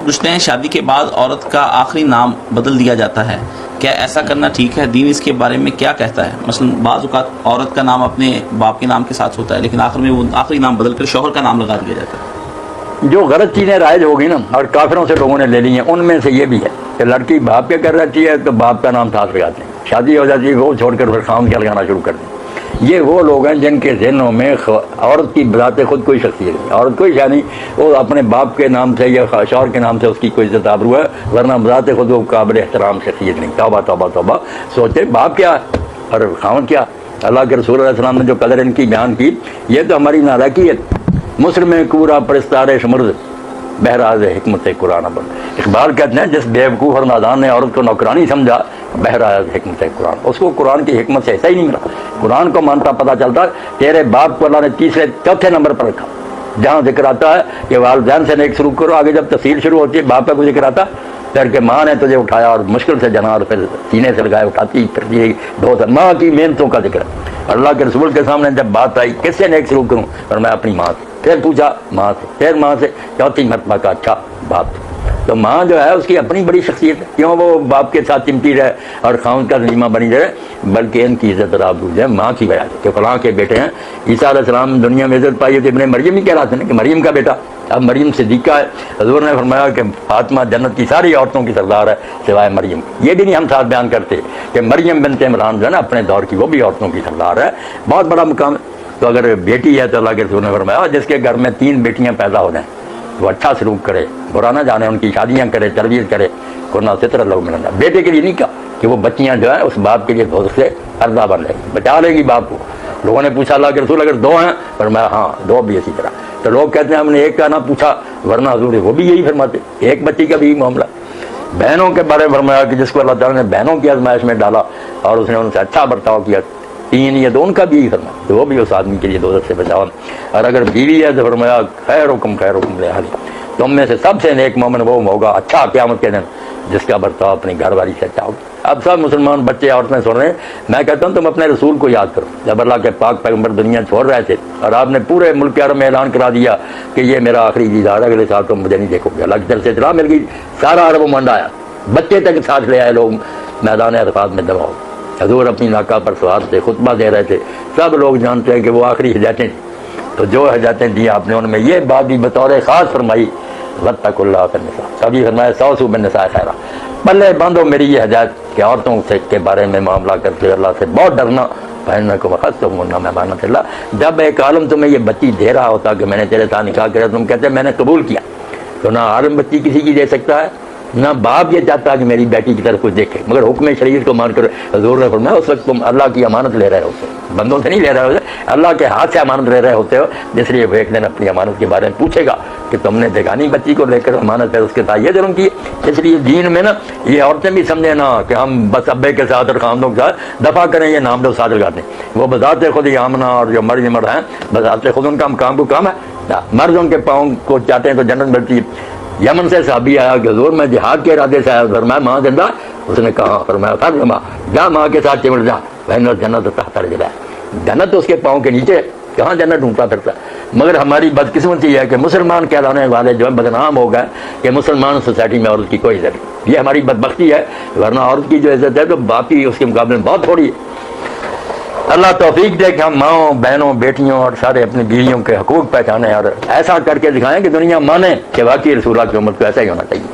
پوچھتے ہیں شادی کے بعد عورت کا آخری نام بدل دیا جاتا ہے، کیا ایسا کرنا ٹھیک ہے؟ دین اس کے بارے میں کیا کہتا ہے؟ مثلا بعض اوقات عورت کا نام اپنے باپ کے نام کے ساتھ ہوتا ہے، لیکن آخر میں وہ آخری نام بدل کر شوہر کا نام لگا دیا جاتا ہے۔ جو غلط چیزیں رائج ہوگی نا اور کافروں سے لوگوں نے لے لی ہیں، ان میں سے یہ بھی ہے کہ لڑکی باپ کے کر رہتی ہے تو باپ کا نام ساتھ لگاتے ہیں، شادی ہو جاتی ہے وہ چھوڑ کر پھر خامد کا لگانا شروع کر دیں۔ یہ وہ لوگ ہیں جن کے ذہنوں میں عورت کی بذات خود کوئی شخصیت نہیں، عورت کوئی شاید نہیں، وہ اپنے باپ کے نام سے یا شوہر کے نام سے اس کی کوئی عزت آبرو ہے، ورنہ بذات خود وہ قابل احترام شخصیت نہیں۔ توبہ توبہ توبہ، سوچے باپ کیا اور خامد کیا۔ اللہ کے رسول علیہ السلام نے جو قدر ان کی بیان کی، یہ تو ہماری نالائکی ہے۔ مسلم کورا پرستار شمرد بہراز حکمت قرآن پر اقبال کہتے ہیں جس بیوقوف اور نادان نے عورت کو نوکرانی سمجھا بہراز حکمت قرآن، اس کو قرآن کی حکمت سے ایسا ہی نہیں ملا۔ قرآن کو مانتا پتہ چلتا تیرے باپ کو اللہ نے تیسرے چوتھے نمبر پر رکھا، جہاں ذکر آتا ہے کہ والدین سے نیک سلوک کرو، آگے جب تفصیل شروع ہوتی ہے باپ کا کوئی ذکر آتا پھر کہ ماں نے تجھے اٹھایا اور مشکل سے جنا اور پھر سینے سے لگائے اٹھاتی پھرتی رہی، بہت ماں کی محنتوں کا ذکر ہے۔ اللہ کے رسول کے سامنے جب بات آئی کس سے نیک سلوک کروں، اور میں اپنی ماں سے، پھر پوچھا ماں سے، پھر ماں سے، چوتھی مرتبہ کا اچھا باپ سے۔ تو ماں جو ہے اس کی اپنی بڑی شخصیت ہے، کیوں وہ باپ کے ساتھ چمٹی رہے اور خاوند کا ذمہ بنی رہے، بلکہ ان کی عزت راب ہے ماں کی وجہ سے کہ فلاں کے بیٹے ہیں۔ عیسیٰ علیہ السلام دنیا میں عزت پائی ہے تو ابن مریم ہی کہلاتے ہیں کہ مریم کا بیٹا، اب مریم صدیقہ ہے۔ حضور نے فرمایا کہ فاطمہ جنت کی ساری عورتوں کی سردار ہے سوائے مریم۔ یہ بھی نہیں ہم ساتھ بیان کرتے کہ مریم بنت عمران جو ہے نا اپنے دور کی، وہ بھی عورتوں کی سردار ہے، بہت بڑا مقام ہے۔ تو اگر بیٹی ہے تو اللہ کے رسول نے فرمایا جس کے گھر میں 3 بیٹیاں پیدا ہو جائیں وہ اچھا سلوک کرے، برا نہ جانے، ان کی شادیاں کرے، تربیت کرے، ورنہ ستر اللہ ملنا۔ بیٹے کے لیے نہیں کہا کہ وہ بچیاں جو ہیں اس باپ کے لیے دوزخ سے پردہ بن لے گی، بچا لے گی باپ کو۔ لوگوں نے پوچھا اللہ کے رسول اگر 2 ہیں، فرمایا ہاں 2 بھی اسی طرح۔ تو لوگ کہتے ہیں ہم نے ایک کا نہ پوچھا، ورنہ حضور وہ بھی یہی فرماتے، ایک بچی کا بھی معاملہ۔ بہنوں کے بارے میں فرمایا کہ جس کو اللہ تعالیٰ نے بہنوں کی آزمائش میں ڈالا اور اس نے ان سے اچھا برتاؤ کیا، 3 یا 2 ان کا بھی یہی فرمایا تو وہ بھی اس آدمی کے لیے دوزخ سے بچاؤ۔ اور اگر بیوی ہے تو فرمایا خیر حکم لحاظ، تم میں سے سب سے نیک مومن وہ ہوگا اچھا قیامت کے دن جس کا برتاؤ اپنی گھر والی سے اچھا ہوگا۔ اب سب مسلمان بچے عورتیں سن رہے ہیں، میں کہتا ہوں تم اپنے رسول کو یاد کرو، جب اللہ کے پاک پیغمبر دنیا چھوڑ رہے تھے اور آپ نے پورے ملک عرب میں اعلان کرا دیا کہ یہ میرا آخری دیدار ہے، اگلے سال تم مجھے نہیں دیکھو گے، اللہ کی طرف سے اطلاع مل گئی، سارا عرب و منڈ آیا، بچے تک ساتھ لے آئے لوگ، میدان عرفات میں جمع ہو۔ حضور اپنی ناکہ پر سوار تھے، خطبہ دے رہے تھے، سب لوگ جانتے ہیں کہ وہ آخری ہدایتیں تھیں، تو جو ہدایتیں دی آپ نے ان میں یہ بات بھی بطور خاص فرمائی واتقوا اللہ فی النساء، کبھی فرمایا استوصوا بالنساء خیرا، پلے باندھو میری یہ ہدایت کہ عورتوں سے کے بارے میں معاملہ کرتے اللہ سے بہت ڈرنا، فإنکم أخذتموهن من أمانة اللہ۔ جب ایک عالم تمہیں یہ بچی دے رہا ہوتا کہ میں نے تیرے ساتھ نکاح کرا، تم کہتے میں نے قبول کیا، تو نہ عالم بچی کسی کی دے سکتا ہے، نہ باپ یہ چاہتا کہ میری بیٹی کی طرف کچھ دیکھے، مگر حکم شریعت کو مان کر حضور نے فرمایا اس وقت تم اللہ کی امانت لے رہے ہوتے، بندوں سے نہیں لے رہے ہوتے، اللہ کے ہاتھ سے امانت لے رہے ہوتے ہو، جس لیے وہ ایک دن اپنی امانت کے بارے میں پوچھے گا کہ تم نے بیگانی بچی کو لے کر امانت ہے اس کے ساتھ یہ جرم کی۔ اس لیے دین میں نا یہ عورتیں بھی سمجھے نا کہ ہم بس ابے کے ساتھ اور خاندوں کے ساتھ دفاع کریں، یہ نام لو ساتھ لگاتے ہیں، وہ بذات خود ہی آمنہ اور جو مرد ہیں بذات خود ان کا کام کو کام ہے، مرد ان کے پاؤں کو چاہتے ہیں تو جنت ملتی ہے۔ یمن سے صحابی آیا کہ حضور میں جہاد کے ارادے سے آیا، فرمایا ماں زندہ؟ اس نے کہا، فرمایا فرما جا ماں کے ساتھ چمٹ جا، جنت تحت رجلہ، جنت اس کے پاؤں کے نیچے، کہاں جنت ڈھونڈتا پھرتا۔ مگر ہماری بدقسمتی یہ ہے کہ مسلمان کہلانے والے جو ہے بدنام ہو گئے کہ مسلمان سوسائٹی میں عورت کی کوئی عزت نہیں، یہ ہماری بدبختی ہے، ورنہ عورت کی جو عزت ہے تو باقی اس کے مقابلے میں بہت تھوڑی ہے۔ اللہ توفیق دے کہ ہم ماؤں بہنوں بیٹیوں اور سارے اپنی بیویوں کے حقوق پہچانیں اور ایسا کر کے دکھائیں کہ دنیا مانے کہ واقعی رسول اللہ کی امت کو ایسا ہی ہونا چاہیے۔